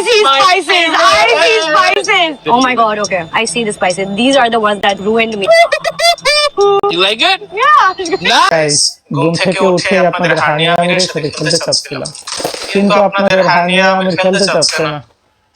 see spices. I see spices. Oh my god, okay. I see the spices. These are the ones that ruined me. You like it? Yeah. Guys, ঘুম থেকে উঠে আপনাদের হানিয়া আমিরের সাথে খেলতে চাচ্ছিলাম, কিন্তু আপনাদের হানিয়া আমির খেলতে চাচ্ছে না।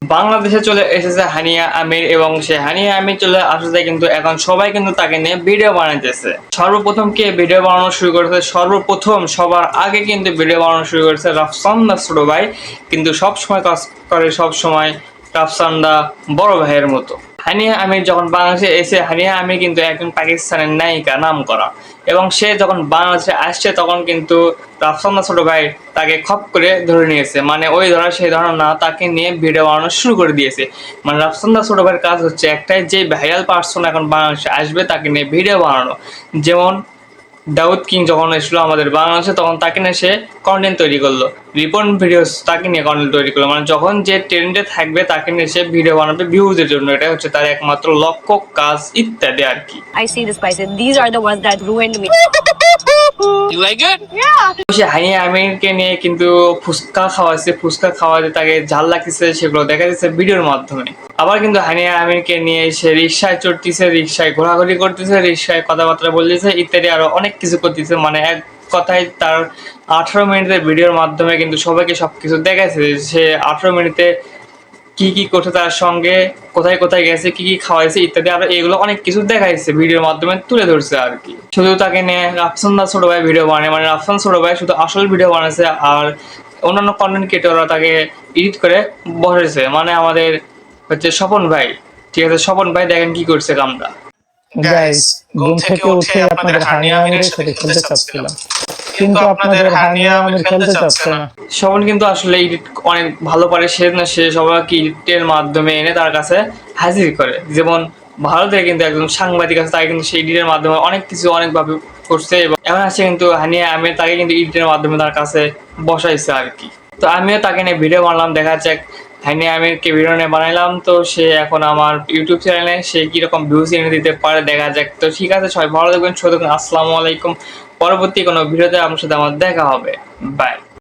বাংলাদেশে চলে এসেছে হানিয়া আমির এবং সে হানিয়া আমির চলে আসছে, কিন্তু এখন সবাই কিন্তু তাকে নিয়ে ভিডিও বানাইতেছে। সর্বপ্রথম কে ভিডিও বানানো শুরু করেছে, সর্বপ্রথম সবার আগে কিন্তু ভিডিও বানানো শুরু করেছে রাফসান দা ছোট ভাই। কিন্তু সব সময় কাজ করে, সব সময় রাফসান দা বড় ভাইয়ের মতো। হানিয়া আমির যখন বাংলাদেশে এসে, হানিয়া আমির কিন্তু একজন পাকিস্তানের নায়িকা নাম করা, এবং সে যখন বাংলাদেশে আসছে তখন কিন্তু রাফসান দা ছোট ভাই তাকে খপ করে ধরে নিয়েছে, মানে ওই ধরা সেই ধরা না, তাকে নিয়ে ভিডিও বানানো শুরু করে দিয়েছে। মানে রাফসান দা ছোট ভাইয়ের কাজ হচ্ছে একটাই, যে ভাইরাল পার্সন এখন বাংলাদেশে আসবে তাকে নিয়ে ভিডিও বানানো। যেমন দাউদ কিং যখন এসেছিল আমাদের বাংলাদেশে, তখন তাকে নিয়ে সে কন্টেন্ট তৈরি করলো। রিপন ভিডিওস তাকে নিয়ে কন্টেন্ট তৈরি করলো, মানে যখন যে ট্রেন্ডে থাকবে তাকে নিয়ে সে ভিডিও বানাবে ভিউজের জন্য। এটা হচ্ছে তার একমাত্র লক্ষ্য, কাজ ইত্যাদি আর কি। I see the spices. These are the ones that ruined me. You like it? Yeah. সে হানিয়া আমিরকে নিয়ে কিন্তু ফুচকা খাওয়াচ্ছে, ফুচকা খাওয়াতে তাকে ঝাল লাগতেছে, সেগুলো দেখা যাচ্ছে ভিডিওর মাধ্যমে। আবার কিন্তু হানিয়া আমিরকে নিয়ে সে রিক্সায় চড়তেছে, রিক্সায় ঘোরাঘুরি করতেছে, রিক্সায় কথাবার্তা বলতেছে ইত্যাদি আরো অনেক কিছু করতেছে। মানে এক কথায় তার 18 মিনিটের ভিডিওর মাধ্যমে কিন্তু সবাইকে সবকিছু দেখাচ্ছে। সে 18 মিনিটে কি কি করছে, তার সঙ্গে কোথায় কোথায় গেছে, কি কি খাওয়াইছে ইত্যাদি আরো এগুলো অনেক কিছু দেখাইছে, ভিডিওর মাধ্যমে তুলে ধরছে আর কি। শুধু তাকে নিয়ে রাফসান দা ছোট ভাই ভিডিও বানায়, মানে রাফসান ছোট ভাই শুধু আসল ভিডিও বানাইছে, আর অন্যান্য কন্টেন্ট ক্রিয়েটররা তাকে এডিট করে বসেছে। মানে আমাদের হচ্ছে স্বপন ভাই, ঠিক আছে, স্বপন ভাই দেখেন কি করছে কামটা। গাইস, ঘুম থেকে উঠে আপনাদের হানিয়া আমিরের সাথে খেলতে চাচ্ছিলাম, কিন্তু আপনাদের হানিয়া আমির খেলতে চাচ্ছে না। স্বপন কিন্তু আসলে এডিট অনেক ভালো পারে, সে সবাইকে এডিটের মাধ্যমে এনে তার কাছে হাজির করে। যেমন ভারতের কিন্তু একজন সাংবাদিক আছে, তাকে কিন্তু সেই এডিটের মাধ্যমে অনেক কিছু অনেকভাবে করছে, এবং এখন আছে কিন্তু হানিয়া আমির তাকে কিন্তু এডিটের মাধ্যমে তার কাছে বসাইছে আর কি। তো আমিও তাকে নিয়ে ভিডিও বানালাম, দেখা যাক হানিয়া আমিরকে ভিডিও নিয়ে বানাইলাম, তো সে এখন আমার ইউটিউব চ্যানেলে সে কিরকম ভিউজ এনে দিতে পারে দেখা যাক। তো ঠিক আছে, সবাই ভালো থাকবেন, সুস্থ থাকবেন, আসসালামু আলাইকুম। পরবর্তী কোনো ভিডিওতে আপনার সাথে আমার দেখা হবে, বাই।